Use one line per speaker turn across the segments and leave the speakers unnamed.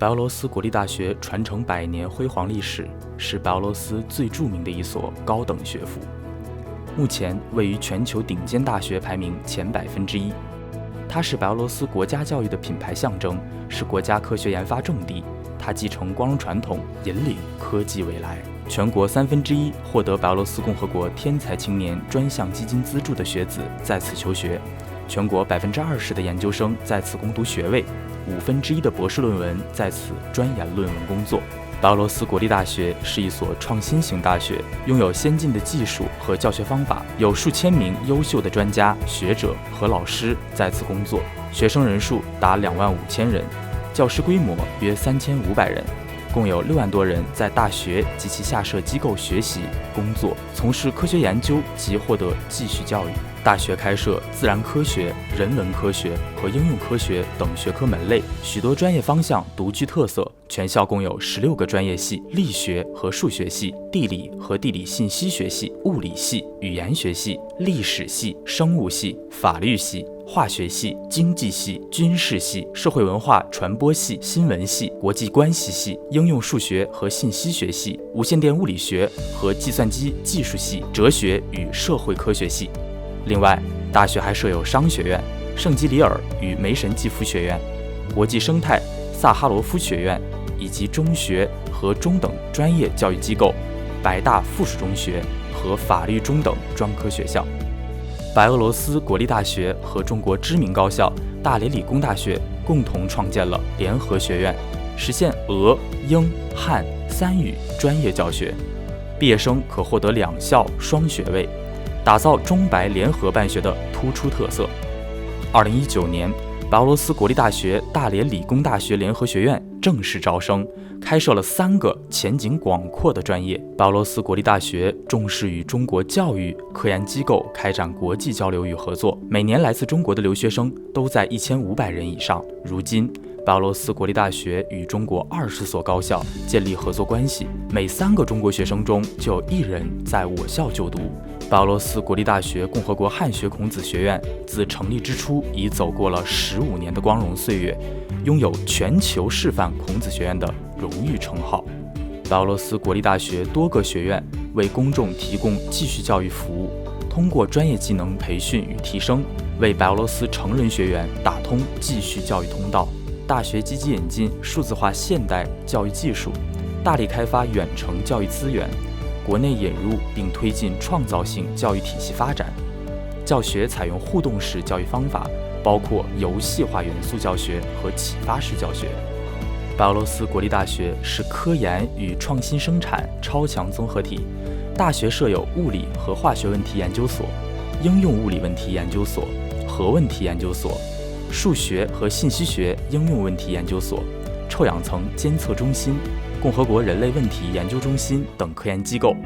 白俄罗斯国立大学传承100年辉煌历史，是白俄罗斯最著名的一所高等学府，目前位于全球顶尖大学排名前1%。它是白俄罗斯国家教育的品牌象征，是国家科学研发重地。它继承光荣传统，引领科技未来。全国1/3获得白俄罗斯共和国天才青年专项基金资助的学子在此求学，全国20%的研究生在此攻读学位，1/5的博士论文在此专研论文工作。白俄罗斯国立大学是一所创新型大学，拥有先进的技术和教学方法，有数千名优秀的专家、学者和老师在此工作，学生人数达25000人，教师规模约3500人，共有6万多人在大学及其下设机构学习、工作，从事科学研究及获得继续教育。大学开设自然科学、人文科学和应用科学等学科门类，许多专业方向独具特色。全校共有16个专业系：力学和数学系、地理和地理信息学系、物理系、语言学系、历史系、生物系、法律系、化学系、经济系、军事系、社会文化传播系、新闻系、国际关系系、应用数学和信息学系、无线电物理学和计算机技术系、哲学与社会科学系。另外，大学还设有商学院、圣吉里尔与梅什季夫学院、国际生态萨哈罗夫学院，以及中学和中等专业教育机构、白大附属中学和法律中等专科学校。白俄罗斯国立大学和中国知名高校大连理工大学共同创建了联合学院，实现俄、英、汉3语专业教学，毕业生可获得2校双学位，打造中白联合办学的突出特色。2019年，白俄罗斯国立大学大连理工大学联合学院正式招生，开设了3个前景广阔的专业。白俄罗斯国立大学重视与中国教育科研机构开展国际交流与合作，每年来自中国的留学生都在1500人以上。如今，白俄罗斯国立大学与中国20所高校建立合作关系，每3个中国学生中就有1人在我校就读。白俄罗斯国立大学共和国汉学孔子学院自成立之初已走过了15年的光荣岁月，拥有全球示范孔子学院的荣誉称号。白俄罗斯国立大学多个学院为公众提供继续教育服务，通过专业技能培训与提升，为白俄罗斯成人学员打通继续教育通道。大学积极引进数字化现代教育技术，大力开发远程教育资源，国内引入并推进创造性教育体系发展。教学采用互动式教育方法，包括游戏化元素教学和启发式教学。白俄罗斯国立大学是科研与创新生产超强综合体，大学设有物理和化学问题研究所、应用物理问题研究所、核问题研究所、数学和信息学应用问题研究所、臭氧层监测中心、共和国人类问题研究中心等科研机构。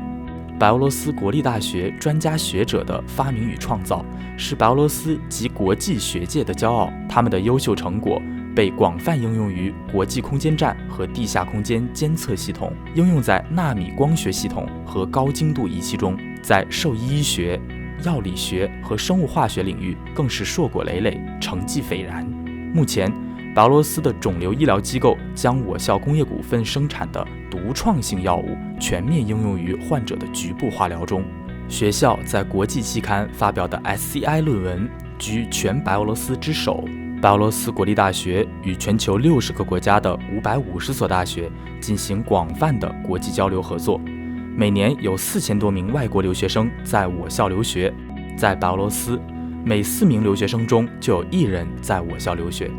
白俄罗斯国立大学专家学者的发明与创造是白俄罗斯及国际学界的骄傲，他们的优秀成果被广泛应用于国际空间站和地下空间监测系统，应用在纳米光学系统和高精度仪器中，在兽医医学、药理学和生物化学领域更是硕果累累，成绩斐然。目前，白俄罗斯的肿瘤医疗机构将我校工业股份生产的独创性药物全面应用于患者的局部化疗中。学校在国际期刊发表的 SCI 论文居全白俄罗斯之首。白俄罗斯国立大学与全球60个国家的550所大学进行广泛的国际交流合作，每年有4000多名外国留学生在我校留学。在白俄罗斯，每4名留学生中就有1人在我校留学。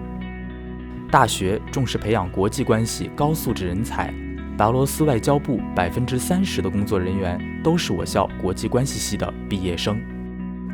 大学重视培养国际关系高素质人才，白俄罗斯外交部30%的工作人员都是我校国际关系系的毕业生。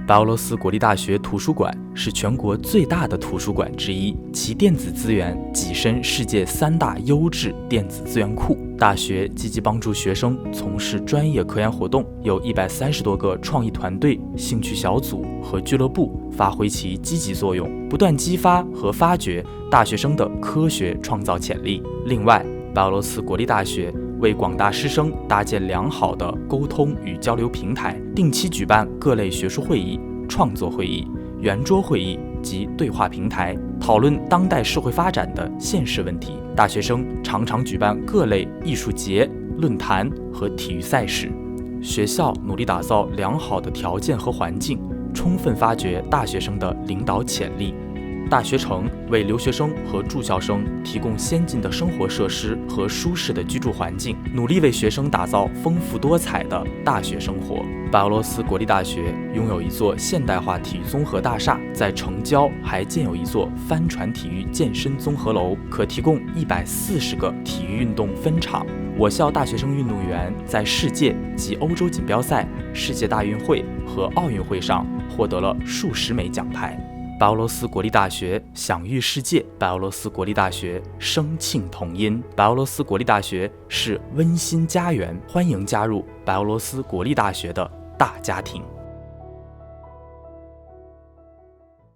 白俄罗斯国立大学图书馆是全国最大的图书馆之一，其电子资源跻身世界3大优质电子资源库。大学积极帮助学生从事专业科研活动，有130多个创意团队、兴趣小组和俱乐部发挥其积极作用，不断激发和发掘大学生的科学创造潜力。另外，白俄罗斯国立大学为广大师生搭建良好的沟通与交流平台，定期举办各类学术会议、创作会议、圆桌会议及对话平台，讨论当代社会发展的现实问题。大学生常常举办各类艺术节、论坛和体育赛事。学校努力打造良好的条件和环境，充分发掘大学生的领导潜力。大学城为留学生和住校生提供先进的生活设施和舒适的居住环境，努力为学生打造丰富多彩的大学生活。白俄罗斯国立大学拥有一座现代化体育综合大厦，在城郊还建有一座帆船体育健身综合楼，可提供140个体育运动分场。我校大学生运动员在世界及欧洲锦标赛、世界大运会和奥运会上获得了数十枚奖牌。白俄罗斯国立大学享誉世界，白俄罗斯国立大学声磬同音，白俄罗斯国立大学是温馨家园，欢迎加入白俄罗斯国立大学的大家庭。